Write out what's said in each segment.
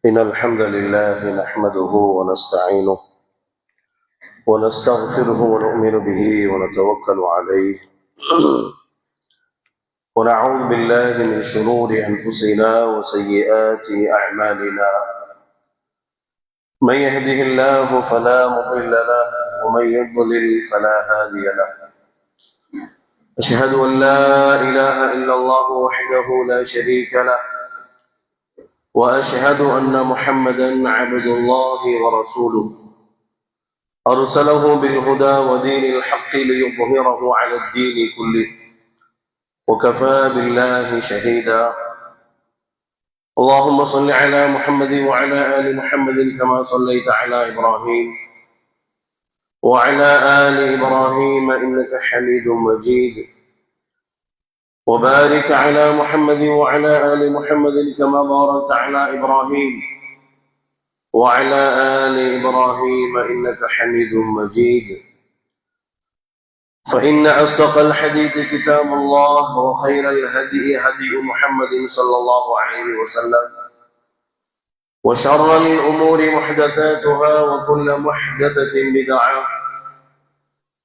إن الحمد لله نحمده ونستعينه ونستغفره ونؤمن به ونتوكل عليه ونعوذ بالله من شرور أنفسنا وسيئات أعمالنا. من يهده الله فلا مضل له ومن يضلل فلا هادي له. أشهد أن لا إله إلا الله وحده لا شريك له، وأشهد أن محمدا عبد الله ورسوله أرسله بالهدى ودين الحق ليظهره على الدين كله وكفى بالله شهيدا. اللهم صل على محمد وعلى آل محمد كما صليت على إبراهيم وعلى آل إبراهيم إنك حميد مجيد، وبارك على محمد وعلى آل محمد كما باركت على إبراهيم وعلى آل إبراهيم إنك حميد مجيد. فإن أصدق الحديث كتاب الله، وخير الهدي هدي محمد صلى الله عليه وسلم، وشر الأمور محدثاتها، وكل محدثة بدعة،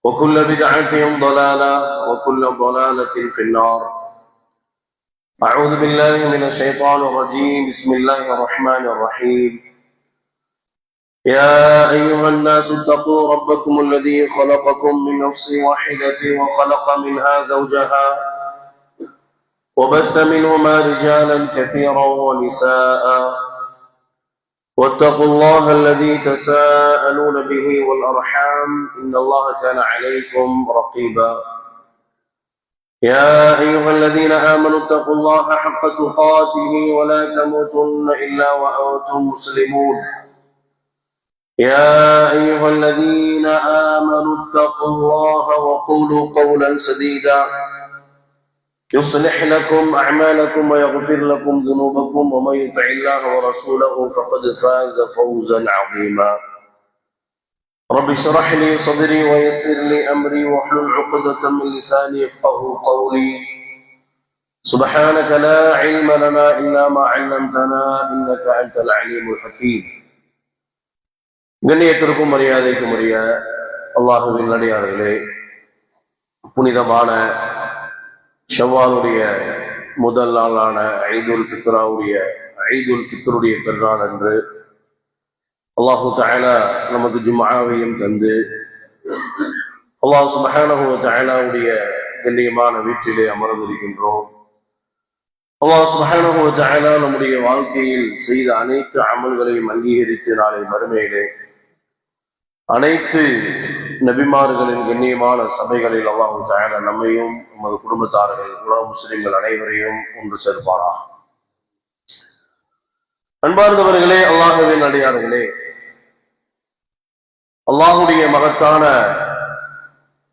وكل بدعة ضلالة، وكل ضلالة في النار. أعوذ بالله من الشيطان الرجيم. بسم الله الرحمن الرحيم. يا أيها الناس اتقوا ربكم الذي خلقكم من نفس واحدة وخلق منها زوجها وبث منهما رجالا كثيرا ونساء، واتقوا الله الذي تساءلون به والأرحام إن الله كان عليكم رقيبا. يا أيها الذين آمنوا اتقوا الله حق تقاته ولا تموتن إلا وأنتم مسلمون. يا أيها الذين آمنوا اتقوا الله وقولوا قولا سديدا يصلح لكم أعمالكم ويغفر لكم ذنوبكم، ومن يطع الله ورسوله فقد فاز فوزا عظيما. رب اشرح لي صدري ويسر لي أمري واحلل عقدة من لساني يفقهوا قولي. سبحانك لا علم لنا إلا ما علمتنا إنك أنت العليم الحكيم. கண்ணியத்திற்கும் மரியாதைக்கும் உரிய அல்லாஹுவின் அடியார்களே, புனிதமான ஷவ்வாலுடைய முதல் நாளான ஈதுல் ஃபித்ருடைய பெருநாள் அன்று அல்லாஹு தஆலா நமக்கு ஜும்ஆவையும் தந்து அல்லாஹ் சுப்ஹானஹு வ தஆலாவுடைய கண்ணியமான வீட்டிலே அமர்ந்திருக்கின்றோம். அல்லாஹ் சுப்ஹானஹு வ தஆலா நம்முடைய வாழ்க்கையில் செய்த அனைத்து அமல்களையும் அங்கீகரித்து நாளை மறுமையிலே அனைத்து நபிமார்களின் கண்ணியமான சபைகளில் அல்லாஹு தஆலா நம்மையும் நமது குடும்பத்தார்கள் உலக முஸ்லிம்கள் அனைவரையும் ஒன்று சேர்ப்பானாக. அன்பார்ந்தவர்களே, அல்லாஹுவின் அடியார்களே, அல்லாஹுடைய மகத்தான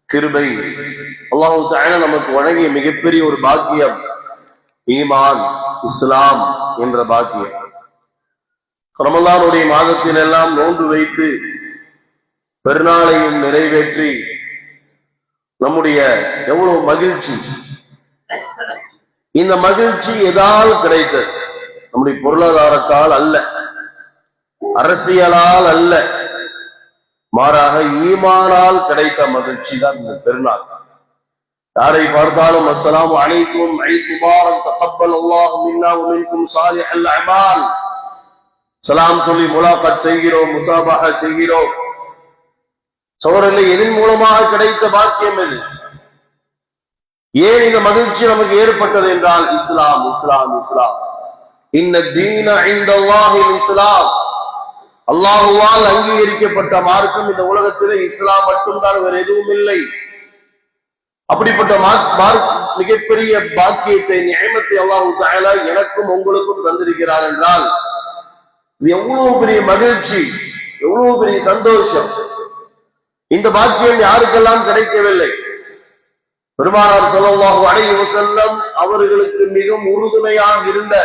கிருபை, அல்லாஹு தஆலா நமக்கு வழங்கிய மிகப்பெரிய ஒரு பாக்கியம் ஈமான், இஸ்லாம் என்ற பாக்கியம். ரமலானுடைய மாதத்தில் எல்லாம் நோன்பு வைத்து பெருநாளையும் நிறைவேற்றி நம்முடைய எவ்வளவு மகிழ்ச்சி! இந்த மகிழ்ச்சி எதால் கிடைத்தது? நம்முடைய பொருளாதாரத்தால் அல்ல, அரசியலால் அல்ல, மாறாக ஈமானால் கிடைத்த மகிழ்ச்சி தான் இந்த பெருநாள். யாரை பார்த்தாலும் அஸ்ஸலாமு அலைக்கும், ஈத் முபாரக், தகப்பல் அல்லாஹு மின்னா வ மின்கும் சாலிஹல் அமால் சலாம் சொல்லி முலாகத் செய்கிறோம், முசாபஹா செய்கிறோம். சோழர்களே, எதன் மூலமாக கிடைத்த பாக்கியம் எது? ஏன் இந்த மகிழ்ச்சி நமக்கு ஏற்பட்டது என்றால் இஸ்லாம், இஸ்லாம், இஸ்லாம். இன்ன தீன இன்தல்லாஹில் இஸ்லாம். அல்லாஹுவால் அங்கீகரிக்கப்பட்ட மார்க்கம் இந்த உலகத்திலே இஸ்லாம் மட்டும்தான், வேறு எதுவும் இல்லை. அப்படிப்பட்ட மிகப்பெரிய பாக்கியத்தை, நியமத்தை அல்லாஹ் தஆலா எனக்கும் உங்களுக்கும் தந்திருக்கிறார் என்றால் இது எவ்வளவு பெரிய மகிழ்ச்சி, எவ்வளவு பெரிய சந்தோஷம்! இந்த பாக்கியம் யாருக்கெல்லாம் கிடைக்கவில்லை? பெருமானார் ஸல்லல்லாஹு அலைஹி வஸல்லம் அவர்களுக்கு மிகவும் உறுதுணையாக இருந்த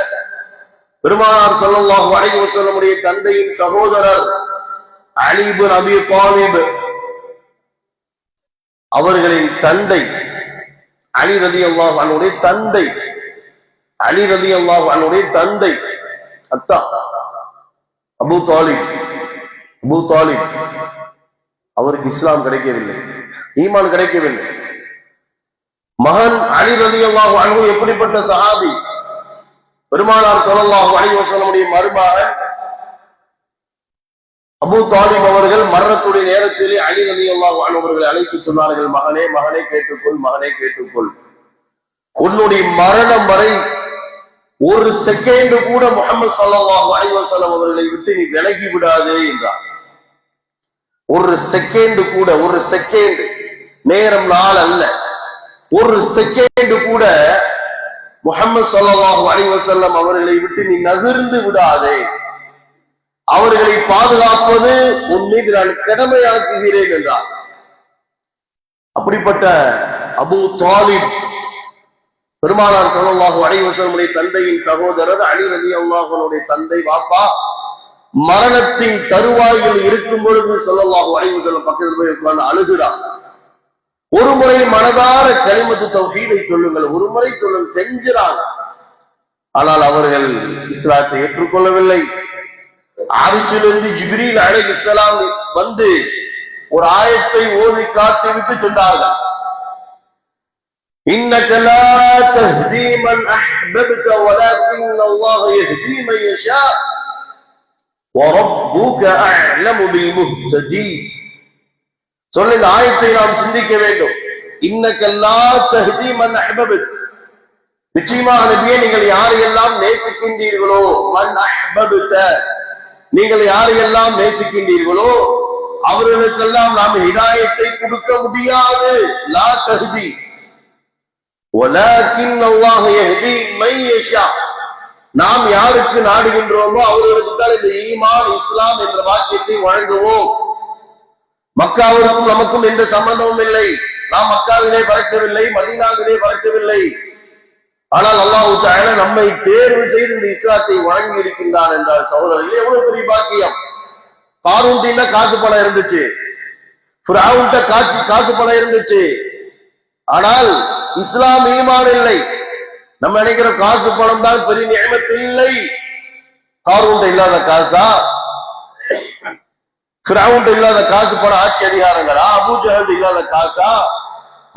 பெருமானார் ஸல்லல்லாஹு அலைஹி வஸல்லமுடைய தந்தையின் சகோதரர் அலி இப்னு அபீ தாலிப் அவர்களின் தந்தை அலி ரலியல்லாஹு அன்ஹுடைய தந்தை, அலி ரலியல்லாஹு அன்ஹுடைய தந்தை அத்தா அபூ தாலிப் அவருக்கு இஸ்லாம் கிடைக்கவில்லை, ஈமான் கிடைக்கவில்லை. மகன் அலி ரலியல்லாஹு அன்ஹு எப்படிப்பட்ட சஹாபி, பெருமானார் ஸல்லல்லாஹு அலைஹி வஸல்லமுடைய மருமகன் அபூ தாலிப் அவர்கள் மரணத்துடைய நேரத்திலே அலி ரலியல்லாஹு அன்ஹு அவர்களை அழைத்து சொன்னார்கள், மகனே மகனே கேட்டுக்கொள், மகனே கேட்டுக்கொள், உன்னுடைய மரணம் வரை ஒரு செகண்ட் கூட முஹம்மது ஸல்லல்லாஹு அலைஹி வஸல்லம் அவர்களை விட்டு நீ விலகி விடாதே என்றார். ஒரு செகண்ட் கூட, ஒரு செகண்ட் நேரம் நாள் அல்ல, ஒரு செகண்ட் கூட முஹம்மது ஸல்லல்லாஹு அலைஹி வஸல்லம் அவர்களை விட்டு நீ நகர்ந்து விடாதே, அவர்களை பாதுகாப்பது உன் மீது நான் கடமையாக்குகிறேன் என்றார். அப்படிப்பட்ட அபூ தாலிப் பெருமானார் ஸல்லல்லாஹு அலைஹி வஸல்லம் தந்தையின் சகோதரர் அலி ரலியல்லாஹு அன்ஹுடைய தந்தை வாப்பா மரணத்தின் தருவாயில் இருக்கும் பொழுது ஸல்லல்லாஹு அலைஹி வஸல்லம் பக்கத்தில் போய் உட்கார்ந்து அழுகிறார். ஒரு முறை மனதார கலிமத்து தௌஹீதை சொல்லுங்கள், ஒரு முறை சொல்லுங்கள் கெஞ்சுறாங்க. ஆனால் அவர்கள் இஸ்லாத்தை ஏற்றுக்கொள்ளவில்லை. அரிசிலிருந்து ஜிப்ரீல் அலைஹிஸ்ஸலாம் வந்து ஒரு ஆயத்தை ஓதி காத்து விட்டு சொன்னார்கள், இன்னக லா தஹ்தி மன் அஹ்பப்த வலக்கின் அல்லாஹ் யஹ்தி மன் யஷா வரப்புக அஅலமு பில் முஹ்ததீன். சொல்ல இந்த ஆயத்தை நாம் சிந்திக்க வேண்டும். இன்னக லா தஹ்தி மன் அஹ்பப்த, நிச்சயமாக நபியே நீங்கள் யாரையெல்லாம் நேசிக்கின்றீர்களோ, மன் அஹ்பப்த நீங்கள் யாரையெல்லாம் நேசிக்கின்றீர்களோ அவர்களுக்கெல்லாம் நாம் ஹிதாயத்தை கொடுக்க முடியாது. லா தஹ்தி வலக்கின் அல்லாஹ் யஹ்தி மன் யஷா, நாம் யாருக்கு நாடுகின்றோமோ அவர்களுக்கு தான் இந்த ஈமான் இஸ்லாம் என்ற வாக்கியத்தை வழங்குவோம். மக்காவிற்கும் நமக்கும் எந்த சம்பந்தமும் இல்லை. நாம் மக்காவிலே பறக்கவில்லை, மதீனாவிலே பறக்கவில்லை. ஆனால் அல்லாஹ் தஆலா நம்மை தேர்வு செய்து இந்த இஸ்லாத்தை வழங்கி இருக்கின்றான் என்றால் சகோதரர்களே எவ்வளவு பெரிய பாக்கியம். காரூன்ட்ட காசு பணம் இருந்துச்சு, ஃபிரௌன்ட்ட காசு பணம் இருந்துச்சு, ஆனால் இஸ்லாம் ஈமான் இல்லை. நம்ம நினைக்கிற காசு பணம் தான் பெரிய நியமத் இல்லை. காரூன்ட்ட இல்லாத காசா, ஃபிரௌன்ட்ட இல்லாத காசு பணம் ஆட்சி அதிகாரங்களா, அபூ ஜஹல் இல்லாத காசா,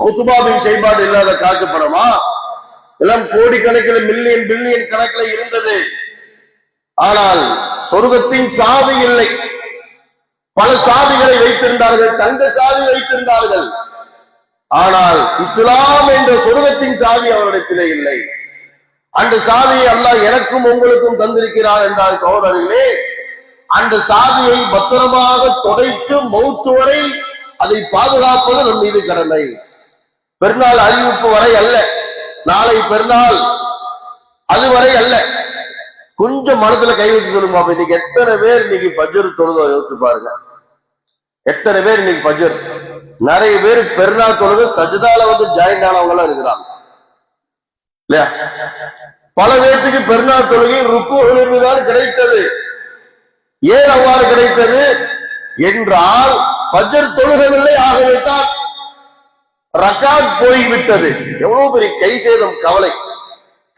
குத்பா பின் ஷைபாட் இல்லாத காசு பணமா? எல்லாம் கோடிக்கணக்கில் மில்லியன் பில்லியன் கணக்கில் இருந்தது. ஆனால் சொர்க்கத்தின் சாவி இல்லை. பல சாவிகளை வைத்திருந்தார்கள், தங்க சாவி வைத்திருந்தார்கள். ஆனால் இஸ்லாம் என்ற சொர்க்கத்தின் சாவி அவரிடத்திலே இல்லை. அந்த சாவியை அல்லாஹ் எனக்கும் உங்களுக்கும் தந்திருக்கிறார் என்றால் சகோதரர்களே, அந்த சாவியை பத்திரமாக தொடைத்து மௌத்து வரை அதை பாதுகாப்பது நம் மீது கடமை. பெருநாள் அறிவிப்பு வரை அல்ல, நாளை பெருநாள் அதுவரை அல்ல. கொஞ்சம் மனசுல கை வச்சு சொல்லுங்க, இன்னைக்கு எத்தனை பேர் இன்னைக்கு ஃபஜ்ர் தொழுதோ யோசிச்சு பாருங்க. எத்தனை பேர் இன்னைக்கு ஃபஜ்ர்? நிறைய பேர் பெருநாள் தொழுது சஜ்தால வந்து ஜாயின் ஆனவங்க எல்லாம் இருக்கிறாங்க இல்லையா? பல பேருக்கு பெருநாள் தொழுகை ருக்குதான் கிடைத்தது. ஏன் அவ்வாறு கிடைத்தது என்றால் ஃபஜ்ர் தொழுகவில்லை, ஆகவே தான் ரக்காத் போய்விட்டது. எவ்வளவு பெரிய கை சேதம், கவலை.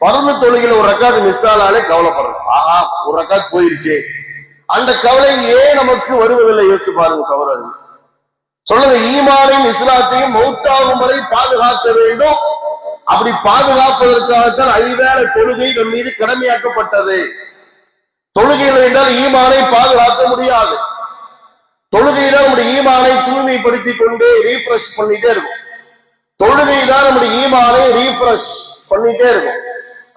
பரந்து தொழுகையில ஒரு ரக்காத் மிஸ் ஆனாலே கவலைப்படுறோம், ஆஹா ஒரு ரக்காத் போயிருச்சு. அந்த கவலை ஏன் நமக்கு வருவதில்லை யோசிச்சு பாருங்க சகோதரர்கள். சொல்லுங்க, ஈமானையும் இஸ்லாத்தையும் மௌத்தாகும் வரை பாதுகாக்க வேண்டும். அப்படி பாதுகாப்பதற்காகத்தான் ஐவேளை தொழுகை நம் மீது கடமையாக்கப்பட்டது. தொழுகையில் என்றால் ஈமானை பாதுகாக்க முடியாது. தொழுகையில நம்முடைய ஈமானை தூய்மைப்படுத்திக் கொண்டு ரீஃப்ரெஷ் பண்ணிட்டே இருக்கும். தொழுகை தான் நம்முடைய ஈமானை ரீஃப்ரெஷ் பண்ணிட்டே இருக்கும்.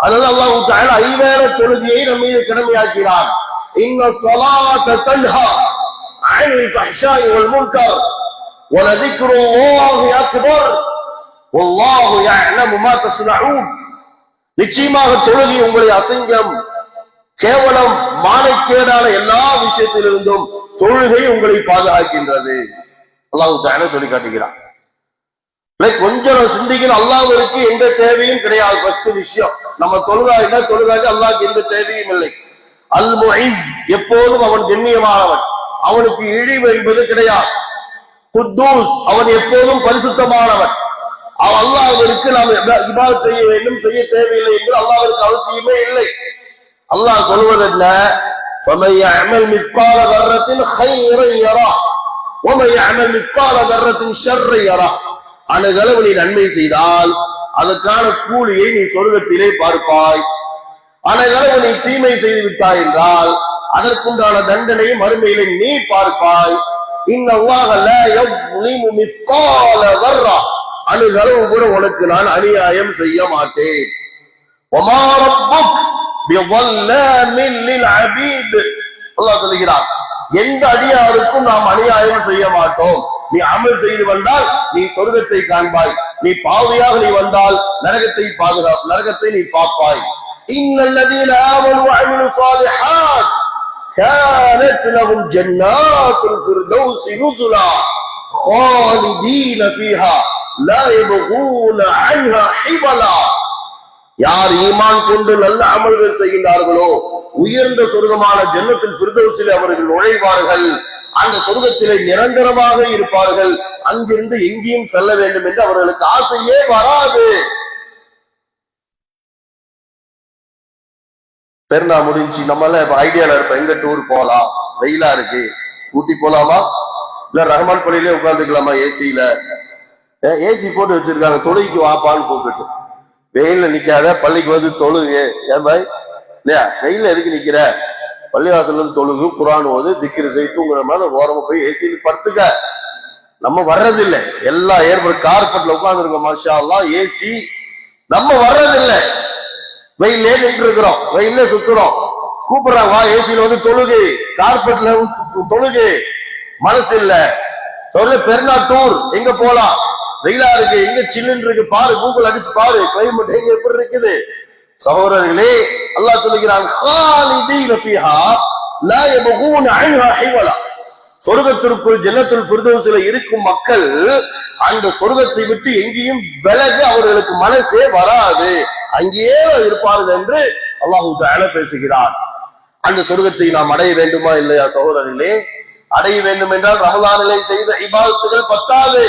அதனால அல்லாஹ் தஆலா ஐவேளை தொழுகையை நம் மீது கடமையாக்கிறான். இன்ன ஸலாத்த தன்ஹா அனில் ஃபஹ்ஷாஇ வல் முன்கர் வலதிக்ருல்லாஹி அக்பர் வல்லாஹு யஅலமு மா தஸ்னஊன். நிச்சயமாக தொழுகை உங்களை அசிங்கம், கேவலம், மானக்கேடான எல்லா விஷயத்திலிருந்தும் தொழுகை உங்களை பாதுகாக்கின்றது. அல்லாஹ் தஆலா சொல்லி காட்டுகிறான். கொஞ்சம் சிந்திக்கணும், அல்லாஹ்விற்கு எந்த தேவையும் கிடையாது. ஃபர்ஸ்ட் விஷயம், நம்ம தொழுகாயினா தொழுகாக்கு அல்லாஹ்க்கு எந்த தேவையும் இல்லை. அல் முஇஸ், எப்போதும் அவன் கண்ணியமானவன், அவனுக்கு இழிவு என்பது கிடையாது. குத்தூஸ், அவன் எப்போதும் பரிசுத்தமானவன். அல்லாஹ்விற்கு நாம் இபாதத் செய்ய வேண்டும், செய்ய தேவையில்லை என்று அல்லாஹ்விற்கு அவசியமே இல்லை. அல்லாஹ் சொல்வது என்ன? فمن يعمل مثقال ذرة خيرا يره ومن يعمل مثقال ذرة شرا يره. அணுகளவு நீ நன்மை செய்தால் அதற்கான கூலியை நீ சொர்க்கத்திலே பார்ப்பாய். அணுகளவு நீ தீமை செய்து விட்டாய் என்றால் அதற்குண்டான தண்டனை மறுமையிலே நீ பார்ப்பாய். இன்னல்லாஹ லா யظ்லிமு மித்கால ذرة. அணுகளவு கூட உனக்கு நான் அநியாயம் செய்ய மாட்டேன். வமா ரப்புக் பிظல்லாமின் லில்அபீத். அல்லாஹ் சொல்கிறான், எந்த அடியாருக்கும் நாம் அநியாயம் செய்ய மாட்டோம். நீ அமல் செய்து வந்தால் நீ சொர்க்கத்தை காண்பாய், நீ பாவியாக நீ வந்தால் நரகத்தை நீ பார்ப்பாய். இன்னல்லதீன ஆமனு வஅமிலு ஸாலிஹாத் كانت لهم جنات الفردوس نزلا خالدين فيها لا يبغون عنها حبلا. யார் ஈமான் கொண்டு நல்ல அமல்கள் செய்கின்றார்களோ உயர்ந்த சொர்க்கமான ஜன்னத்துல் ஃபிர்தௌஸில் அவர்கள் நுழைவார்கள். அந்த சொர்க்கத்திலே நிரந்தரமாக இருப்பார்கள். அங்கிருந்து எங்கேயும் செல்ல வேண்டும் என்று அவர்களுக்கு ஆசையே வராது. பெருநா முடிஞ்சு நம்மள ஐடியால இருப்போம், எங்க டூர் போலாம், வெயிலா இருக்கு, ஊட்டி போலாமா, இல்ல ரஹ்மான் பள்ளியிலே உட்கார்ந்துக்கலாமா, ஏசியில ஏசி போட்டு வச்சிருக்காங்க, தொழுகைக்கு வாப்பான்னு கூப்பிட்டு. வெயில்ல நிக்காத, பள்ளிக்கு வந்து தொழுகு. ஏன் பாய் இல்லையா, வெயில்ல எதுக்கு நிக்கிற, பள்ளிவாசல் வந்து தொழுகு, குரான் ஓது, திக்கிரி செய்துங்கிற மாதிரி ஓரமா போய் ஏசியில படுத்துக்க. நம்ம வர்றதில்லை, எல்லா ஏற்படும் கார்பெட்ல உட்கார்ந்து இருக்கோம், மாஷா அல்லாஹ் ஏசி. நம்ம வர்றதில்லை, வெயிலே நின்று இருக்கிறோம், வெயிலே சுத்துறோம். கூப்பிடுறாங்க, வா ஏசியில வந்து தொழுகு, கார்பெட்ல தொழுகு. மனசு இல்ல. சொல்ல பெருநா டூர் எங்க போலாம், வெயிலா இருக்கு, எங்க சில்லுன்னு இருக்கு பாரு, கூகுள் அடிச்சு பாரு, கிளைமேட் எங்க எப்படி இருக்குது. சகோதரர்களே, அல்லாஹ் சொல்லுகிறான், خالدين فيها لا يبغون عنها حولا. சொர்க்கத்திற்குள் ஜன்னத்துல் ஃபிர்தௌஸில் இருக்கும் மக்கள் அந்த சொர்க்கத்தை விட்டு எங்கேயும் விலக அவர்களுக்கு மனசே வராது, அங்கேயே இருப்பார்கள் என்று அல்லாஹ் தஆலா பேசுகிறார். அந்த சொர்க்கத்தை நாம் அடைய வேண்டுமா இல்லையா சகோதரர்களே? அடைய வேண்டும் என்றால் ரமலானிலே செய்த இபாதத்துகள் பத்தாது,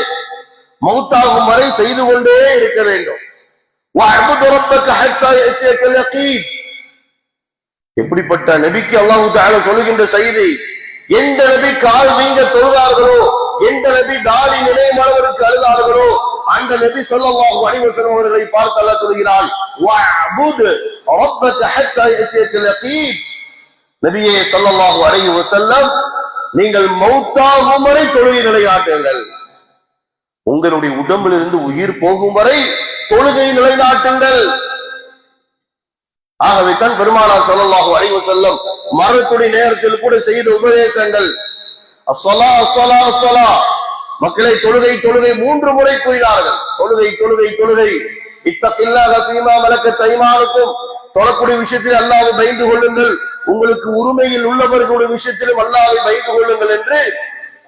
மௌத்தாகும் வரை செய்து கொண்டே இருக்க வேண்டும். எப்படிப்பட்ட நபிக்கு அல்லாஹ் தஆலா சொல்லுகின்ற செய்தி, எந்த நபி கால் வீங்க தொழுதார்களோ, எந்த நபி தாடி நினைமானவருக்கு அழுதார்களோ, அந்த நபி ஸல்லல்லாஹு அலைஹி வஸல்லம் அவர்களை பார்த்து அல்லாஹ் சொல்கிறான், வஅபுத் ரப்பக ஹத்தா யஅதியக்கல் யகீன். நபியே ஸல்லல்லாஹு அலைஹி வஸல்லம், நீங்கள் மௌத்தாகும் வரை தொழுகை நிலைநாட்டுங்கள். உங்களுடைய உடம்பிலிருந்து உயிர் போகும் வரை தொழுகை நிலைநாட்டுங்கள். ஆகவே தான் பெருமானார் ஸல்லல்லாஹு அலைஹி வஸல்லம் மரணத்துடைய நேரத்தில் கூட செய்த உபதேசங்கள், அஸ்ஸலா அஸ்ஸலா அஸ்ஸலா, மக்களை தொழுகை தொழுகை 3 முறை கூறினார்கள். தொழுகை தொழுகை தொழுகை. இத்தகில்லாஹ ஃபீமா மலக்கத் ஐமானுக்கும், தொழக்கூடிய விஷயத்தில் அல்லாஹ்வை பயந்து கொள்ளுங்கள், உங்களுக்கு உரிமையில் உள்ளவர்களுடைய விஷயத்திலும் அல்லாஹ்வை பயந்து கொள்ளுங்கள் என்று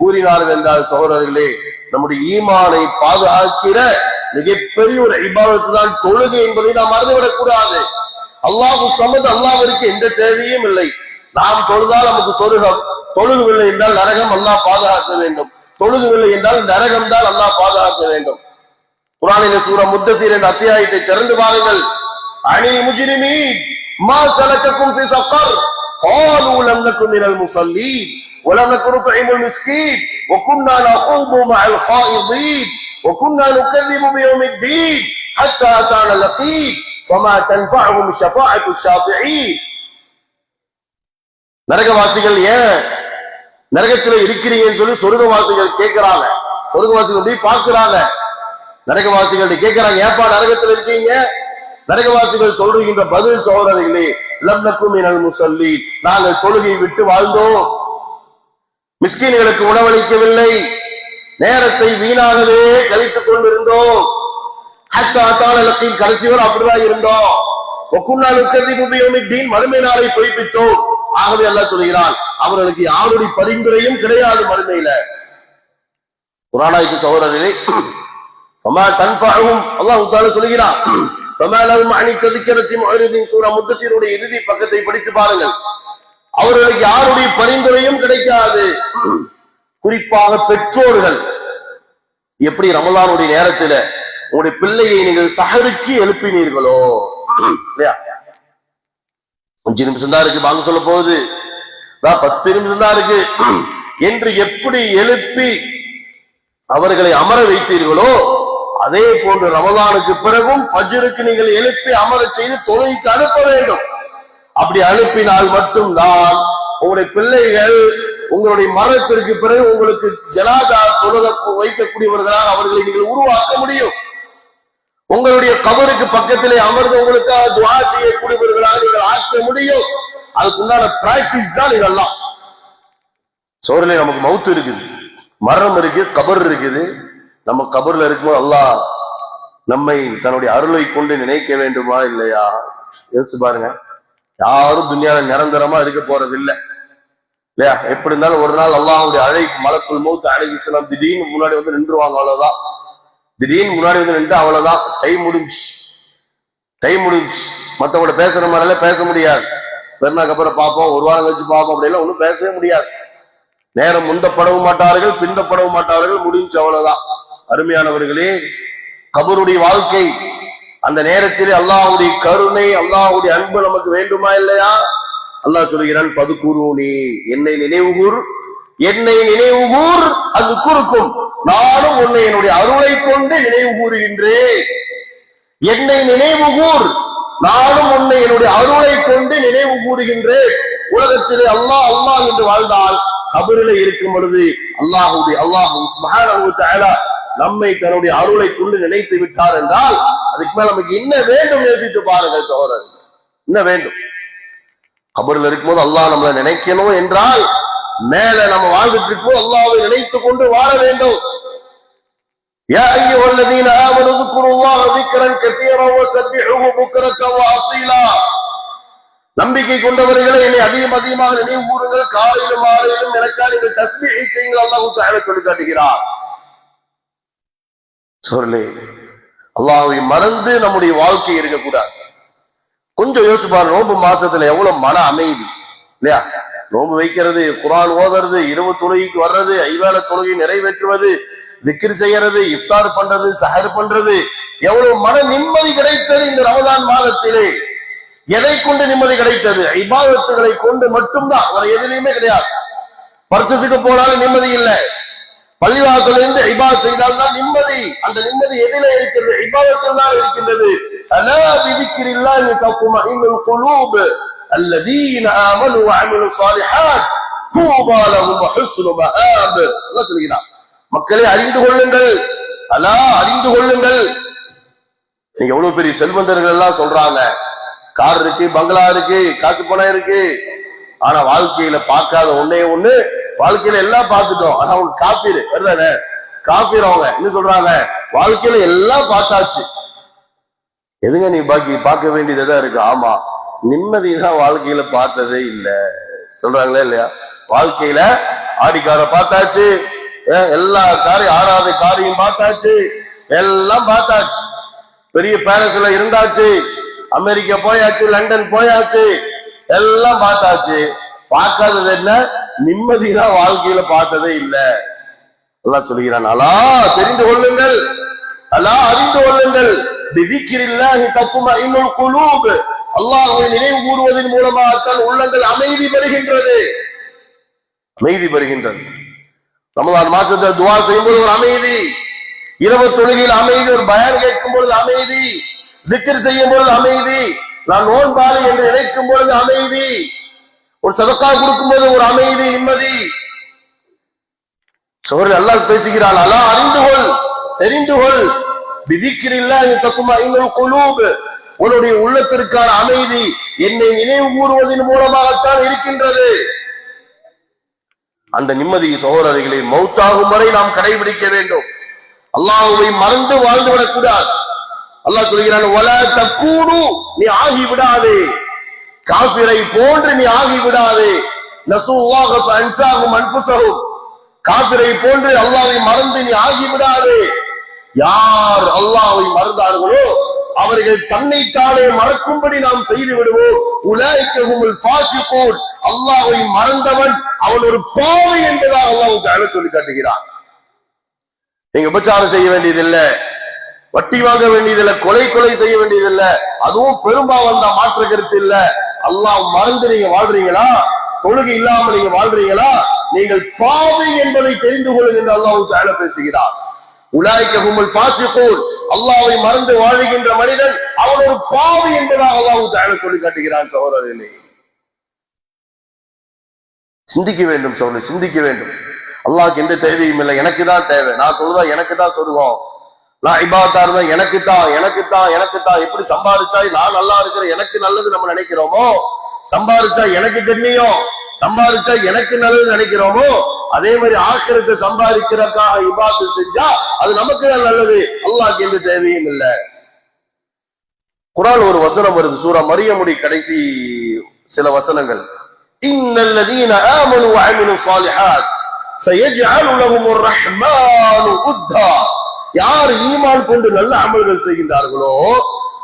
கூறினார்கள். என்றால் சகோதரர்களே, நம்முடைய ஈமானை பாதுகாக்கிற மிகப்பெரிய ஒரு இபாதத்து தான் தொழுகை என்பதை நாம் மறந்துவிடக் கூடாது. அல்லாஹு ஸமத், அல்லாஹ்விற்கு எந்த தேவையும் இல்லை. நாம் தொழுதால் நமக்கு சொர்க்கம், தொழுகவில்லை என்றால் நரகம், அல்லாஹ் பாதுகாக்க வேண்டும். தொழுகவில்லை என்றால் நரகம் தான் அல்லாஹ் பாதுகாக்க வேண்டும். குர்ஆனிலே சூரா முத்தஸிர் என்ற அத்தியாயத்தை திறந்து பாருங்கள். அனில் முஜ்ரிமீன் மா ஸலகக்கும் ஃபீ ஸகர் قالوا لم نكن من المصلين ولم نكن نطعم المسكين وكنا نخوض مع الخائضين وكنا نكذب بيوم الدين حتى أتانا اليقين وما تنفعهم شفاعة الشافعين. நரகவாசிகள் ஏன் நரகத்துல இருக்கிறீங்கன்னு சொல்லி சொர்க்கவாசிகள் கேட்கிறாங்க. சொர்க்கவாசிகள் போய் பார்க்கிறாங்க, நரகவாசிகள் கேட்கிறாங்க, ஏப்பா நரகத்துல இருக்கீங்க? நரகவாசிகள் சொல்றீங்க பதில் சகோதரர்களே, லம் நக்கும் மினல் முஸல்லீன், நாங்கள் தொழுகை விட்டு வாழ்ந்தோம், மிஸ்கீன்களுக்கு உணவளிக்கவில்லை, நேரத்தை வீணாகவே கழித்துக் கொண்டிருந்தோம், ஹத்தா அத்தானல் யகீன், கடைசி வரை அப்படிதான் இருந்தோம், வகுன்னா நுகதிபு பியௌமித்தீன், மறுமை நாளை பொய்ப்பித்தோம். ஆகவே அல்லாஹ் சொல்கிறான், அவர்களுக்கு யாருடைய பரிந்துரையும் கிடையாது மறுமையில. குர்ஆனாய்க்கு சகோதரர்களே, ஃபமா தன்ஃபஅஹும், அல்லாஹ் தஆலா சொல்கிறான், ஃபமா லஹும் அனி தذكرத்தி முஅரிதீன், சூரா முத்தஸிருடைய இறுதி பக்கத்தை படித்து பாருங்கள். அவர்களுக்கு யாருடைய பரிந்துரையும் கிடைக்காது. குறிப்பாக பெற்றோர்கள், எப்படி ரமலானுடைய நேரத்தில் உங்களுடைய பிள்ளையை நீங்கள் சஹருக்கு எழுப்பினீர்களோ இல்லையா, 5 நிமிஷம் தான் இருக்கு வாங்க சொல்ல போகுது, 10 நிமிஷம் தான் இருக்கு என்று எப்படி எழுப்பி அவர்களை அமர வைத்தீர்களோ அதே போன்று ரமலானுக்கு பிறகும் ஃபஜ்ருக்கு நீங்கள் எழுப்பி அமர செய்து தொழுகைக்கு அனுப்ப வேண்டும். அப்படி அனுப்பினால் மட்டும்தான் உங்களுடைய பிள்ளைகள் உங்களுடைய மரணத்திற்கு பிறகு உங்களுக்கு ஜனாதா தொழுக வைக்கக்கூடியவர்களாக அவர்களை நீங்கள் உருவாக்க முடியும். உங்களுடைய கபருக்கு பக்கத்திலே அமர்ந்து உங்களுக்காக துஆ செய்யக்கூடியவர்களாக நீங்கள் ஆக்க முடியும். அதுக்குண்டான பிராக்டிஸ் தான் இதெல்லாம். சோரிலே நமக்கு மௌத்து இருக்குது, மரணம் இருக்கு, கபர் இருக்குது. நம்ம கபர்ல இருக்கும்போது அல்லாஹ் நம்மை தன்னுடைய அருளை கொண்டு நினைக்க வேண்டுமா இல்லையா? யோசிச்சு பாருங்க. யாரும் துன்யால நிரந்தரமா இருக்க போறது இல்லை இல்லையா? எப்படி இருந்தாலும் ஒரு நாள் அல்லாஹ்வுடைய அழைப்பு மலக்குல் மௌத் அலைஹிஸ்ஸலாம் திடீர்னு முன்னாடி வந்து நின்றுவாங்க. அவ்வளவுதான். திடீர்னு முன்னாடி வந்து நின்று அவ்வளவுதான், டைம் முடிஞ்சு. மத்தவங்களோட பேசுற மாதிரிலாம் பேச முடியாது. பெருநாக்கு அப்புறம் பார்ப்போம், ஒரு வாரம் கழிச்சு பார்ப்போம், அப்படிலாம் ஒன்றும் பேசவே முடியாது. நேரம் முந்தப்படவும் மாட்டார்கள், பிந்தப்படவும் மாட்டார்கள், முடிஞ்சு அவ்வளவுதான். அருமையானவர்களே, கபருடைய வாழ்க்கை, அந்த நேரத்திலே அல்லாஹ்வுடைய கருணை, அல்லாஹ்வுடைய அன்பு நமக்கு வேண்டுமா இல்லையா? அல்லாஹ் சொல்கிறான், ஃபதுகுரூனி, என்னை நினைவுகூர், அது குறுக்கும், நானும் உன்னை என்னுடைய அருளை கொண்டு நினைவு கூறுகின்றேன். என்னை நினைவுகூர், நானும் உன்னை என்னுடைய அருளை கொண்டு நினைவு கூறுகின்றேன். உலகத்திலே அல்லாஹ் அல்லாஹ் என்று வாழ்ந்தால் கபரிலே இருக்கும் பொழுது அல்லாஹ் சுப்ஹானஹு வ தஆலா நம்மை தன்னுடைய அருளை கொண்டு நினைத்து விட்டார் என்றால் அதுக்கு மேல நமக்கு என்ன வேண்டும் யோசித்து பாருங்கள் சகோதரர். என்ன வேண்டும்? கபரில் இருக்கும்போது அல்லாஹ் நம்மளை நினைக்கணும் என்றால் மேல நம்ம வாழ்ந்துட்டு இருக்கோம், அல்லாஹ்வை நினைத்துக் கொண்டு வாழ வேண்டும். யா அய்யுஹல்லதீன ஆமனு ذ்குருல்லாஹ ذிக்ரன் கஸீரா வஸப்பிஹூஹு புக்ரத்தன் வஅஸீலா. நம்பிக்கை கொண்டவர்களே, என்னை அதிகமாக நினைவு கூறுங்கள், காலையிலும் மாலையிலும் எனக்காக நீங்கள் தஸ்பீஹ் செய்யுங்கள். அல்லாஹ் தஆலா சொல்லி காட்டுகிறார். சொல்லே, அல்லாஹ்வை மறந்து நம்முடைய வாழ்க்கை இருக்கக்கூடாது. கொஞ்சம் யோசிப்பாரு, நோன்பு மாசத்துல எவ்வளவு மன அமைதி இல்லையா? நோன்பு வைக்கிறது, குர்ஆன் ஓதுறது, இரவு தொழுகைக்கு வர்றது, ஐவேள தொழுகை நிறைவேற்றுவது, திக்ர் செய்யறது, இஃப்தார் பண்றது, சஹர் பண்றது, எவ்வளவு மன நிம்மதி கிடைத்தது இந்த ரமலான் மாதத்திலே. எதை கொண்டு நிம்மதி கிடைத்தது? இபாதத்துகளை கொண்டு மட்டும்தான், வேற எதுலையுமே கிடையாது. பர்ச்சேஸுக்கு போனாலும் நிம்மதி இல்லை, பள்ளிவாசல இருந்து இபாதத் செய்தால்தான் நிம்மதி. அந்த நிம்மதி எதிலே இருக்கிறது? இபாதத்தில் தான் இருக்கின்றது. அலா பிதிக்ரில்லாஹி தத்மஇன்னுல் குலூப் அல்லதீன ஆமனு வஅமிலு ஸாலிஹாத் தூபா லஹும் வஹுஸ்னு மஆப். அல்லாஹ் சொல்கிறார், மக்களே அறிந்து கொள்ளுங்கள், அலா அறிந்து கொள்ளுங்கள். நீங்க எவ்வளவு பெரிய செல்வந்தர்கள் எல்லாம் சொல்றாங்க, கார் இருக்கு, பங்களா இருக்கு, காசு பணம் இருக்கு, ஆனா வாழ்க்கையில பார்க்காத ஒன்னே ஒண்ணு, வாழ்க்கையில எல்லாம் பார்த்துட்டோம், ஆனா அவங்க காப்பீர் வருதானே, காப்பீர். அவங்க என்ன சொல்றாங்க? வாழ்க்கையில எல்லாம் பார்த்தாச்சு, எதுங்க நீ பாக்கி பார்க்க வேண்டியதுதான் இருக்கு. ஆமா, நிம்மதி தான் வாழ்க்கையில பார்த்ததே இல்லை சொல்றாங்களே இல்லையா? வாழ்க்கையில ஆடிக்கார பார்த்தாச்சு, எல்லா காரியம், ஆறாத காரியம் பார்த்தாச்சு, எல்லாம் பார்த்தாச்சு, பெரிய பேலஸ்ல இருந்தாச்சு, அமெரிக்கா போயாச்சு, லண்டன் போயாச்சு, எல்லாம் பார்த்தாச்சு. பார்க்காதது என்ன? நிம்மதி தான் வாழ்க்கையில பார்த்ததே இல்லை. அல்லாஹ் சொல்கிறான், அலா தெரிந்து கொள்ளுங்கள், அலா அறிந்து கொள்ளுங்கள், பிதிக்ரில்லாஹி தத்மஇன்னுல் குலூப். அல்லாஹ்வை நினைவு கூறுவதன் மூலமாகத்தான் உள்ளங்கள் அமைதி பெறுகின்றது, அமைதி பெறுகின்றது. ரமலான் மாசத்துல துஆ செய்யும்போது ஒரு அமைதி, இரவு தொழுகையில் அமைதி, ஒரு பயான் கேட்கும் பொழுது அமைதி, திக்ர் செய்யும் பொழுது அமைதி, நான் நோன்பாளி என்று நினைக்கும் பொழுது அமைதி, ஒரு சதக்கா கொடுக்கும் போது ஒரு அமைதி, நிம்மதி. சோழர் அல்லாஹ் பேசுகிறான், அல்லாஹ் அறிந்து கொள், தெரிந்து கொள், பிதிக்ரில்லாஹி தத்மஇன்னுல் குலூப். உன்னுடைய உள்ளத்திற்கான அமைதி என்னை நினைவு கூறுவதன் மூலமாகத்தான் இருக்கின்றது. அந்த நிம்மதி சகோதரர்களை மௌத்தாகும் வரை நாம் கடைபிடிக்க வேண்டும். அல்லாஹ்வை மறந்து வாழ்ந்துவிடக் கூடாது. அல்லாஹ் சொல்கிறான், வலா தக்கூனு, நீ ஆகிவிடாதே, காபிரை போன்று நீ ஆகிவிடாதே. நஸுல்லாஹ ஃபஅன்ஸாஹும் அன்ஃபுஸஹும், காபிரை போன்று அல்லாஹ்வை மறந்து நீ ஆகிவிடாதே. யார் அல்லாஹ்வை மறந்தார்களோ அவர்கள் தன்னைத்தானே மறக்கும்படி நாம் செய்து விடுவோம். உலாயிக ஹுமுல் ஃபாஸிகூன், அல்லாஹ்வை மறந்தவன் அவன் ஒரு பாவி என்பதாக அல்லாஹ் தஆலா சொல்லி காட்டுகிறான். நீங்க உபச்சாரம் செய்ய வேண்டியதில்லை, வட்டி வாங்க வேண்டியதில்லை, கொலை செய்ய வேண்டியதில்லை, அதுவும் பெரும்பாவம் தான், மாற்று கருத்து இல்ல. அல்லாஹ் மறந்து நீங்க வாழ்றீங்களா? தொழுகை இல்லாமல் நீங்க வாழ்றீங்களா, நீங்கள் பாவி என்பதை தெரிந்து கொள்ளுங்கள் என்று அல்லாஹ் தஆலா பேசுகிறார். உலாயிக ஹுமுல் ஃபாஸிகூன், அல்லாஹ்வை மறந்து வாழுகின்ற மனிதன் அவன் ஒரு பாவி என்பதாக அல்லாஹ் தஆலா சொல்லி காட்டுகிறான். சகோதரர்களே, சிந்திக்க வேண்டும் சகோதரர், சிந்திக்க வேண்டும். அல்லாஹ்க்கு எந்த தேவையும் இல்லை, எனக்கு தான் தேவை. நான் தொழுதா எனக்கு தான் சொர்க்கம், நான் இபாதத்தா இருந்தா எனக்கு தான். எப்படி சம்பாதிச்சா நான் நல்லா இருக்கிறேன், எனக்கு நல்லது நம்ம நினைக்கிறோமோ, சம்பாதிச்சா எனக்கு கண்ணியம், சம்பாதிச்சா எனக்கு நல்லது நினைக்கிறோமோ, அதே மாதிரி ஆக்கிரத்தை சம்பாதிக்கிறதுக்காக இபாதத் செஞ்சா அது நமக்கு தான் நல்லது. அல்லாஹ்க்கு எந்த தேவையும் இல்லை. குர்ஆன் ஒரு வசனம் வருது, சூரா மரியமுடைய கடைசி சில வசனங்கள். இன்னல்லதீன ஆமனு வ அமிலு ஸாலிஹாத் சயஜ்அலு லஹுமுர் ரஹ்மானு உத்தா, யார் ஈமான் கொண்டு நல்ல அமல்கள் செய்கின்றார்களோ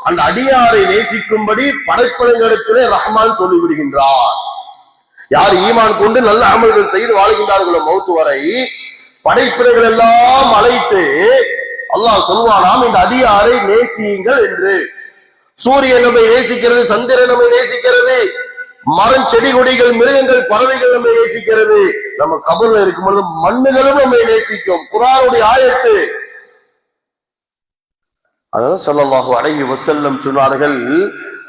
அந்த அடியாரை நேசிக்கும்படி படைப்பினங்களிடத்திலே ரஹ்மான் சொல்லிவிடுகின்றார். யார் ஈமான் கொண்டு நல்ல அமல்கள் செய்து வாழ்கின்றார்களோ மௌத்து வரை படைப்பினர்கள் எல்லாம் அழைத்து அல்லாஹ் சொல்வானாம், இந்த அடியாரை நேசியுங்கள் என்று. சூரியன் நம்மை நேசிக்கிறது, சந்திரன் நம்மை நேசிக்கிறது, மரம் செடி கொடிகள் மிருகங்கள் பறவைகள் நம்மை நேசிக்கிறது, நம்ம கபர்ல இருக்கும் பொழுது மண்ணுகளும் நம்மை நேசிக்கும். குர்ஆனுடைய ஆயத்து. அதாவது ஸல்லல்லாஹு அலைஹி வஸல்லம் சொன்னார்கள்,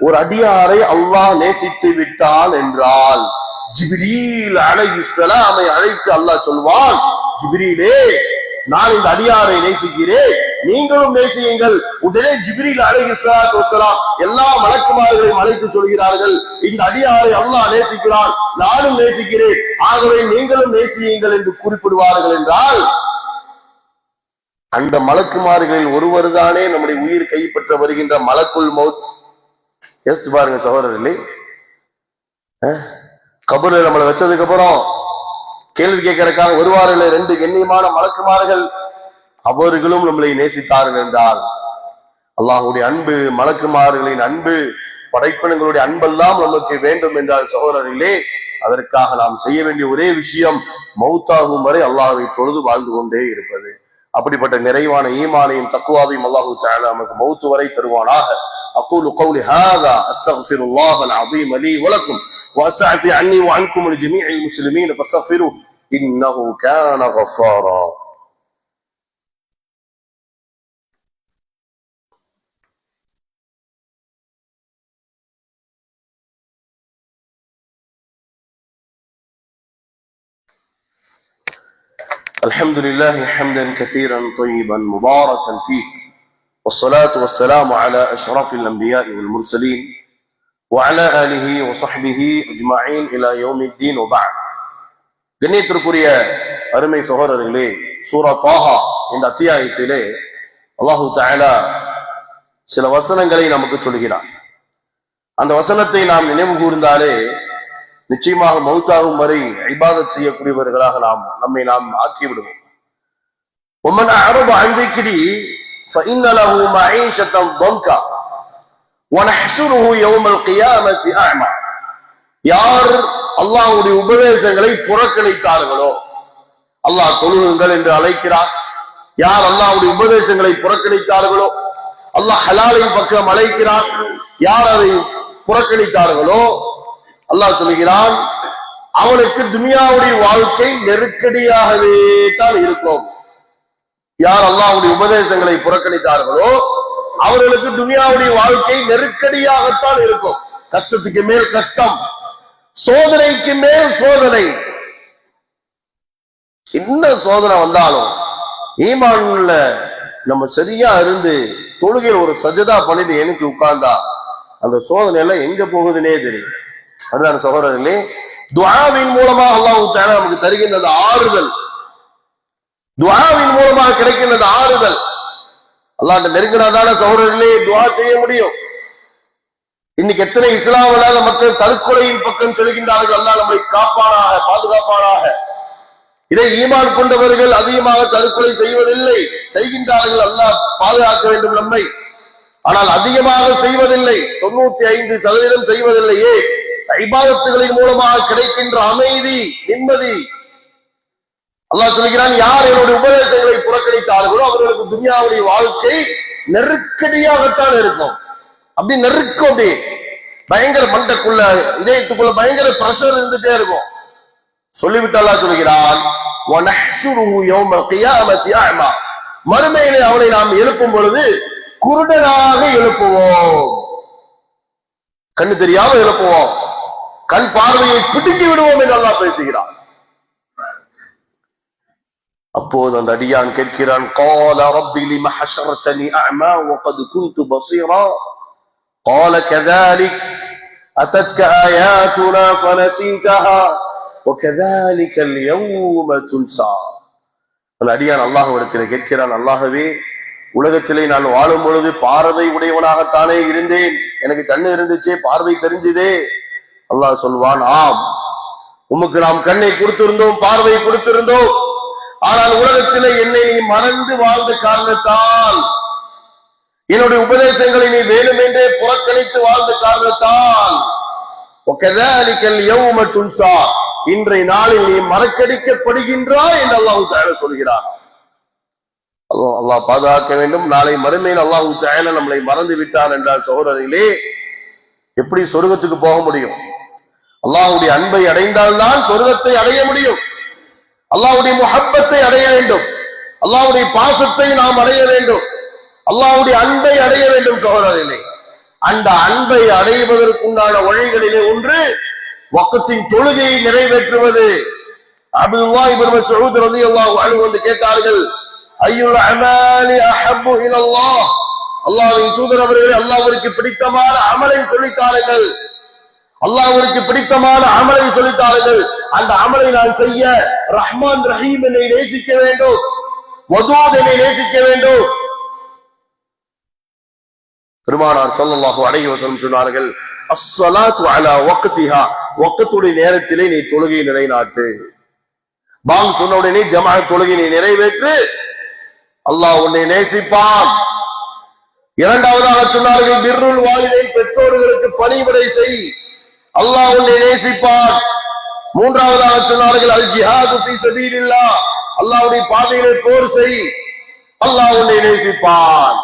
ஒரு அடியாரை அல்லாஹ் நேசித்து விட்டான் என்றால் ஜிப்ரீல் அலைஹிஸ்ஸலாமை அழைத்து அல்லாஹ் சொல்வான், ஜிப்ரீலே நான் இந்த அடியாரை நேசிக்கிறேன், நீங்களும் நேசியுங்கள். உடனே ஜிப்ரீல் அலைஹிஸ்ஸலாத்து வஸ்ஸலாம் எல்லா மலக்குமார்களையும் அழைத்து சொல்கிறார்கள், இந்த அடியாரை அல்லாஹ் நேசிக்கிறான், நானும் நேசிக்கிறேன், ஆகவே நீங்களும் நேசியுங்கள் என்று குறிப்பிடுவார்கள். என்றால் அந்த மலக்குமார்களில் ஒருவர் தானே நம்முடைய உயிர் கைப்பற்ற வருகின்ற மலக்குல் மௌத். யோசிச்சு பாருங்க சகோதரர்களே, கபூர்ல நம்மளை வச்சதுக்கு அப்புறம் கேள்வி கேட்கறதுக்காக வருவார்கள் 2 கண்ணியமான மலக்குமார்கள், அவர்களும் நம்மளை நேசித்தார்கள் என்றால் அல்லாஹ்வுடைய அன்பு, மலக்குமார்களின் அன்பு, படைப்பினங்களுடைய அன்பெல்லாம் நமக்கு வேண்டும் என்றால் சகோதரர்களே, அதற்காக நாம் செய்ய வேண்டிய ஒரே விஷயம் மௌத்தாகும் வரை அல்லாஹ்வை தொழுது வாழ்ந்து கொண்டே இருப்பது. அப்படிப்பட்ட நிறைவான ஈமானையும் தக்வாவையும் அல்லாஹ் தஆலா நமக்கு மௌத் வரை தருவானாக. அகூலு கௌலி ஹாதா அஸ்தக்ஃபிருல்லாஹல் அஸீம் லீ வ லக்கும் வ அஸ்தக்ஃபிரு அன்னி வ அன்கும் லிஜமீஇல் முஸ்லிமீன் ஃபஸ்தக்ஃபிருஹு இன்னஹு கான கஃபாரா. الحمد لله حمدا كثيرا طيبا مباركا فيه والصلاة والسلام على أشرف الأنبياء والمرسلين وعلى آله وصحبه أجمعين إلى يوم الدين وبعد. கண்ணியத்திற்குரிய அருமை சகோதரர்களே, சூரா தாஹா இந்த அத்தியாயத்திலே அல்லாஹு தஆலா சில வசனங்களை நமக்கு சொல்கிறார். அந்த வசனத்தை நாம் நினைவு கூர்ந்தாலே நிச்சயமாக மௌத்தாகும் வரை இபாதத் செய்யக்கூடியவர்களாக நம்மை ஆக்கி விடுவோம். ومن أعرض عن ذكري فإن له معيشة ضنكا ونحشره يوم القيامة أعمى. யார் அல்லாஹ்வுடைய உபதேசங்களை புறக்கணித்தார்களோ, அல்லாஹ் தொழுகுங்கள் என்று அழைக்கிறார், யார் அல்லாஹ்வுடைய உபதேசங்களை புறக்கணித்தார்களோ, அல்லாஹ் ஹலாலின் பக்கம் அழைக்கிறார், யார் அதை புறக்கணித்தார்களோ அல்லாஹ் சொல்கிறான், அவனுக்கு துனியாவுடைய வாழ்க்கை நெருக்கடியாகவே தான் இருக்கும். யார் அல்லாஹ்வுடைய உபதேசங்களை புறக்கணித்தார்களோ அவர்களுக்கு துனியாவுடைய வாழ்க்கை நெருக்கடியாகத்தான் இருக்கும். கஷ்டத்துக்கு மேல் கஷ்டம், சோதனைக்கு மேல் சோதனை. என்ன சோதனை வந்தாலும் ஈமான்ல நம்ம சரியா இருந்து தொழுகையில் ஒரு சஜதா பண்ணிட்டு எணிச்சு உட்கார்ந்தா அந்த சோதனை எல்லாம் எங்க போகுதுன்னே தெரியும். அதுதான் சகோதரர்களே, துஆவின் மூலமாக அல்லாஹ் தஆலா நமக்கு தருகின்ற ஆறுதல், துஆவின் மூலமாக கிடைக்கின்ற ஆறுதல். அல்லாஹ்ட்ட நெருங்கினாதான சகோதரர்களே துஆ செய்ய முடியும். இன்னைக்கு எத்தனை இஸ்லாம் இல்லாத மக்கள் தற்கொலையின் பக்கம் செல்கின்றார்கள். அல்லாஹ் நம்மை காப்பானாக, பாதுகாப்பானாக. இதை ஈமான் கொண்டவர்கள் அதிகமாக தற்கொலை செய்வதில்லை, செய்கின்றார்கள். அல்லாஹ் பாதுகாக்க வேண்டும் நம்மை. ஆனால் அதிகமாக செய்வதில்லை, 95% செய்வதில்லையே. இபாதத்துகளின் மூலமாக கிடைக்கின்ற அமைதி, நிம்மதி. அல்லாஹ் சொல்கிறான், யார் என்னுடைய உபதேசங்களை புறக்கணித்தார்களோ அவர்களுக்கு துனியாவுடைய வாழ்க்கை நெருக்கடியாகத்தான் இருக்கும். அப்படி நெருக்கம். பயங்கர மண்டைக்குள்ள இதயத்துக்குள்ள பயங்கர பிரஷர் இருந்துட்டே இருக்கும். சொல்லிவிட்டு அல்லாஹ் சொல்கிறான், மறுமையிலே அவனை நாம் எழுப்பும் பொழுது குருடனாக எழுப்புவோம், கண்ணு தெரியாம எழுப்புவோம், கண் பார்வையை பிடுங்கி விடுவோம் என்று அல்லாஹ் பேசுகிறான். அப்போது அந்த அடியான் கேட்கிறான், قال رب لم حشرتني أعمى وقد كنت بصيرا قال كذلك أتتك آياتنا فنسيتها وكذلك اليوم تنسى. அந்த அடியான் அல்லாஹ்விடத்திலே கேட்கிறான், அல்லாஹ்வே, உலகத்திலே நான் வாழும் பொழுது பார்வை உடையவனாகத்தானே இருந்தேன், எனக்கு கண்ணு இருந்துச்சே, பார்வை தெரிஞ்சதே. அல்லாஹ் சொல்வான், ஆம், உமக்கு நாம் கண்ணை கொடுத்திருந்தோம், பார்வை கொடுத்திருந்தோம், ஆனால் உலகத்திலே என்னை நீ மறந்து வாழ்ந்த காரணத்தால், என்னுடைய உபதேசங்களை நீ வேண்டுமென்றே புறக்கணித்து வாழ்ந்த காரணத்தால் இன்றைய நாளில் நீ மறக்கடிக்கப்படுகின்றாய் என்று அல்லாஹ் தஆலா சொல்கிறார். அல்லாஹ் பாதுகாக்க வேண்டும். நாளை மறுமையில் அல்லாஹ் தஆலா நம்மளை மறந்து விட்டார் என்றால் சகோதரர்களே, எப்படி சொர்க்கத்துக்கு போக முடியும்? அல்லாஹ்வுடைய அன்பை அடைந்தால்தான் சொர்க்கத்தை அடைய முடியும். அல்லாஹ்வுடைய முஹப்பத்தை அடைய வேண்டும், அல்லாஹ்வுடைய பாசத்தை நாம் அடைய வேண்டும், அல்லாஹ்வுடைய அன்பை அடைய வேண்டும். சகோதரர்களே, அந்த அன்பை அடைவதற்குண்டான வழிகளிலே ஒன்று வக்தின் தொழுகையை நிறைவேற்றுவது. அப்துல்லாஹ் இப்னு மஸ்ஊத் ரலியல்லாஹு அன்ஹு வந்து கேட்டார்கள், அய்யுல் அமாலி அஹப்பு இலல்லாஹ், அல்லாஹ்வின் தூதர் அவர்களே, அல்லாஹ்விற்கு பிடித்தமான அமலை சொல்லித்தாருங்கள், அல்லாஹ்விற்கு பிடித்தமான அமலை சொல்லித்தாருங்கள். அந்த அமலை நான் செய்ய ரஹ்மான் ரஹீம் என்னை நேசிக்க வேண்டும், வதூத் என்னை நேசிக்க வேண்டும். பெருமானார் ஸல்லல்லாஹு அலைஹி வஸல்லம் சொன்னார்கள், அஸ்ஸலாத்து அலா வக்திஹா, வக்துடைய நேரத்திலே நீ தொழுகை நிலைநாட்டு. பாங் சொன்ன உடனே ஜமாஅத் தொழுகை நீ நிறைவேற்று, அல்லாஹ் உன்னை நேசிப்பான். இரண்டாவதாக சொன்னார்கள், பிர்ருல் வாலிதைன், பெற்றோர்களுக்கு பணிவிடை செய், அல்லாஹ் உன்னை நேசிப்பான். மூன்றாவதாக சொன்னார்கள், அல் ஜிஹாது ஃபீ ஸபீலில்லாஹ், அல்லாஹ்வுடைய பாதையிலே போர் செய், அல்லாஹ் உன்னை நேசிப்பான்.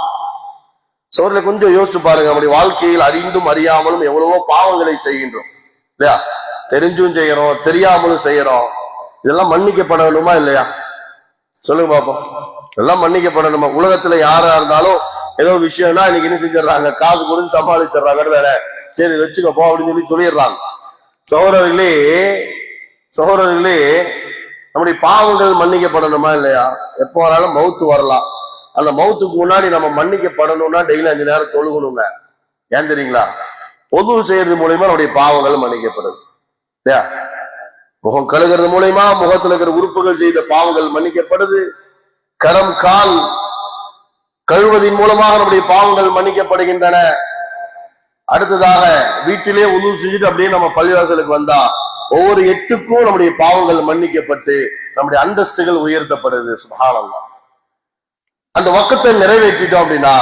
சோர்ல கொஞ்சம் யோசிச்சு பாருங்க, நம்முடைய வாழ்க்கையில் அறிந்தும் அறியாமலும் எவ்வளவோ பாவங்களை செய்கின்றோம் இல்லையா? தெரிஞ்சும் செய்யறோம், தெரியாமலும் செய்யறோம். இதெல்லாம் மன்னிக்கப்படணுமா இல்லையா? சொல்லுங்க பாப்போம். இதெல்லாம் மன்னிக்கப்படணுமா? உலகத்துல யாரா இருந்தாலும் ஏதோ விஷயம்னா இன்னைக்கு என்ன செஞ்சிடறாங்க, காசு கொடுத்து சமாளிச்சிடறாங்க, வேற சரி வச்சுக்கப்போ அப்படின்னு சொல்லிடுறாங்க. சகோதரர்களே, நம்முடைய பாவங்கள் மன்னிக்கப்படணுமா இல்லையா? எப்போ வராலும் மௌத்து வரலாம். அந்த மௌத்துக்கு முன்னாடி நம்ம மன்னிக்கப்படணும்னா டெய்லி 5 நேரம் தொழுகணுங்க. ஏன் தெரியுங்களா? பொது செய்யறது மூலயமா நம்முடைய பாவங்கள் மன்னிக்கப்படுது இல்லையா? முகம் கழுகிறது மூலயமா முகத்துல இருக்கிற உறுப்புகள் செய்த பாவங்கள் மன்னிக்கப்படுது. கரம் கால் கழுவதின் மூலமாக நம்முடைய பாவங்கள் மன்னிக்கப்படுகின்றன. அடுத்ததாக வீட்டிலே உது செஞ்சுட்டு அப்படியே நம்ம பள்ளிவாசலுக்கு வந்தா ஒவ்வொரு 8க்கும் நம்முடைய பாவங்கள் மன்னிக்கப்பட்டு நம்முடைய அந்தஸ்துகள் உயர்த்தப்படுது. சுப்ஹானல்லாஹ். அந்த வக்கத்தை நிறைவேற்றிட்டோம் அப்படின்னா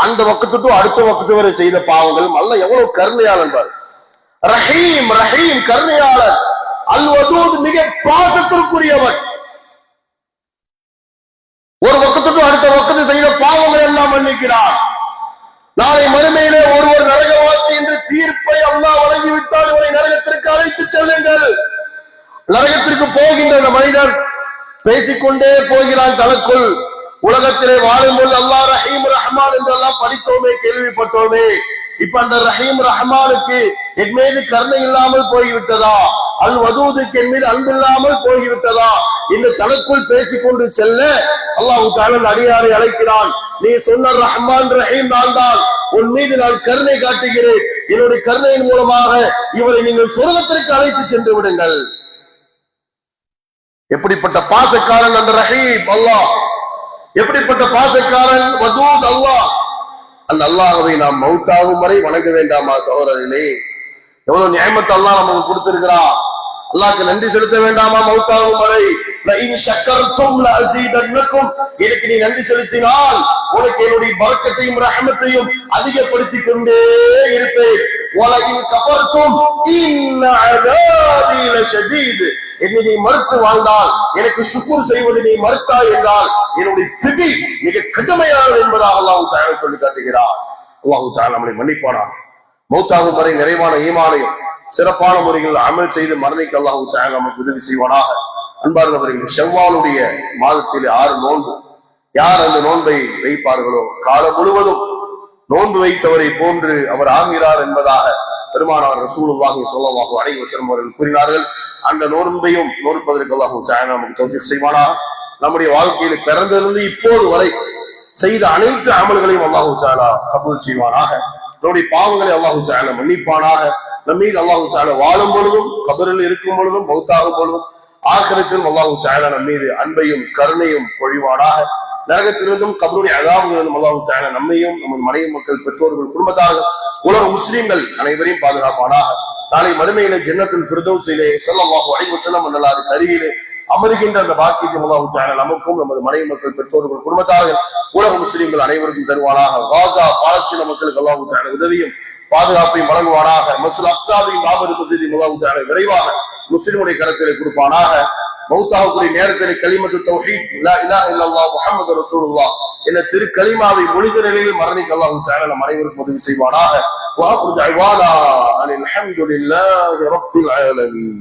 அந்த வக்கத்துக்கு அடுத்த வக்கத்து வரை செய்த பாவங்கள் அல்லாஹ் எவ்வளவு கருணையாளன் பாரு. ரஹீம், ரஹீம் கருணையாளர். அல் வதூத் மிக பாசத்திற்குரியவன். ஒரு வக்கத்துக்கு அடுத்த வக்கத்து செய்த பாவங்கள் எல்லாம் மன்னிக்கிறார். நாளை மறுமையிலே ஒருவர் நரகவாசி என்று தீர்ப்பை அல்லாஹ் வழங்கிவிட்டால் இவரை நரகத்திற்கு அழைத்து செல்லுங்கள். நரகத்திற்கு போகின்ற அந்த மனிதன் பேசிக்கொண்டே போகிறான் தனக்குள். உலகத்திலே வாழும்போது அல்லாஹ் ரஹீம் ரஹ்மான் என்றெல்லாம் படித்தோமே, கேள்விப்பட்டோமே. இப்ப அந்த ரஹீம் ரஹ்மானுக்கு என் மீது கருணை இல்லாமல் போய்விட்டதா, அல் வதூதுக்கு என் மீது அன்பில்லாமல் போய்விட்டதா இந்த தனக்குள் பேசிக்கொண்டு செல்ல அல்லாஹ் தஆலா அடியாரை அழைக்கிறான். நீ சொன்ன ரஹ்மான் ரஹீம் நான் தான், உன் மீது நான் கருணை காட்டுகிறேன், என்னுடைய கருணையின் மூலமாக இவரை நீங்கள் சொர்க்கத்திற்கு அழைத்து சென்று விடுங்கள். எப்படிப்பட்ட பாசக்காரன் அந்த ரஹீம் அல்லாஹ், எப்படிப்பட்ட பாசக்காரன் வதூத் அல்லாஹ். அந்த அல்லாஹ்வை நாம் மௌத்தாகும் வரை வணங்க வேண்டாமா சகோதரர்களே? எவ்வளவு நியமத் அல்லாஹ் நமக்கு கொடுத்திருக்கிறான். அல்லாஹ்க்கு நன்றி செலுத்த வேண்டாமா மௌத்தாகும் வரை? எனக்கு நீ நன்றி செலுத்தினால் உனக்கு என்னுடைய பரக்கத்தையும் ரஹமத்தையும் அதிகப்படுத்தி கொண்டே இருப்பேன். என்னை நீ மறுத்து வாழ்ந்தால், எனக்கு சுக்குர் செய்வது நீ மறுத்தாய் என்றால் என்னுடைய பிடி மிக கடுமையானது என்பதாக அல்லாஹ் தஆலா சொல்லி காட்டுகிறார். அல்லாஹ் தஆலா நம்மை மன்னிப்பானா. மௌத்தாகும் வரை நிறைவான ஈமானையும் சிறப்பான முறையில் அமல் செய்து மரணிக்க அல்லாஹ் தஆலா நமக்கு உதவி செய்வானாக. அன்பார்ந்தவர்கள், ஷவ்வாலுடைய மாதத்தில் 6 நோன்பு. யார் அந்த நோன்பை வைப்பார்களோ காலம் முழுவதும் நோன்பு வைத்தவரை போன்று அவர் ஆகிறார் என்பதாக பெருமானார் ரசூலுல்லாஹி ஸல்லல்லாஹு அலைஹி வஸல்லம் அவர்கள் கூறினார்கள். அந்த நோன்பையும் நோற்பதற்கு அல்லாஹ் தஆலா நமக்கு தௌஃபீக் செய்வானாக. நம்முடைய வாழ்க்கையில் பிறந்திருந்து இப்போது வரை செய்த அனைத்து அமல்களையும் அல்லாஹ் தஆலா கபூல் செய்வானாக. நம்முடைய பாவங்களை அல்லாஹ் தஆலா மன்னிப்பானாக. நம்மீது அல்லாஹ் தஆலா வாழும் பொழுதும், கபரில் இருக்கும் பொழுதும், மௌத்தாகும் பொழுதும், ஆகிரத்திலும் அல்லாஹ் தஆலா நம்மீது அன்பையும் கருணையும் பொழிவானாக. நரகத்திலிருந்தும் கபருடைய அதாபிலிருந்தும் அல்லாஹ் தஆலா நம்மையும் நமது மனைவி மக்கள், பெற்றோர்கள், குடும்பத்தார்கள், உலக முஸ்லிம்கள் அனைவரையும் பாதுகாப்பானாக. நாளை மறுமையிலே ஜன்னத்துல் ஃபிர்தௌஸிலே ஸல்லல்லாஹு அலைஹி வஸல்லம் அன்னல்லாஹ்வின் அருகிலே அமர்கின்ற அந்த பாக்கியத்தை அல்லாஹ் தஆலா நமக்கும், நமது மனைவி மக்கள், பெற்றோர்கள், குடும்பத்தார்கள், உலக முஸ்லிம்கள் அனைவருக்கும் தருவானாக. காசா பாலஸ்தீன மக்களுக்கு அல்லாஹ் தஆலா உதவியும் பாதுகாப்பையும் வழங்குவானாக. மஸ்ஜித் அக்ஸாவின் பாபர் மஸ்ஜித் அல்லாஹ் தஆலா விரைவாக முஸ்லிமுடைய கரத்திலே கொடுப்பானாக. மௌத்தாவுக்குரிய நேரத்திலே கலிமத்து தௌஹீத் லா இலாஹ இல்லல்லாஹ் முஹம்மது ரசூலுல்லாஹ் என்ற திரு கலிமாவை மொழிந்த நிலையில் மரணிக்க அல்லாஹ் தஆலா நம் அனைவருக்கும் உதவி செய்வானாக. வ ஆகிரு தஅவானா அனில் ஹம்துலில்லாஹி ரப்பில் ஆலமீன்.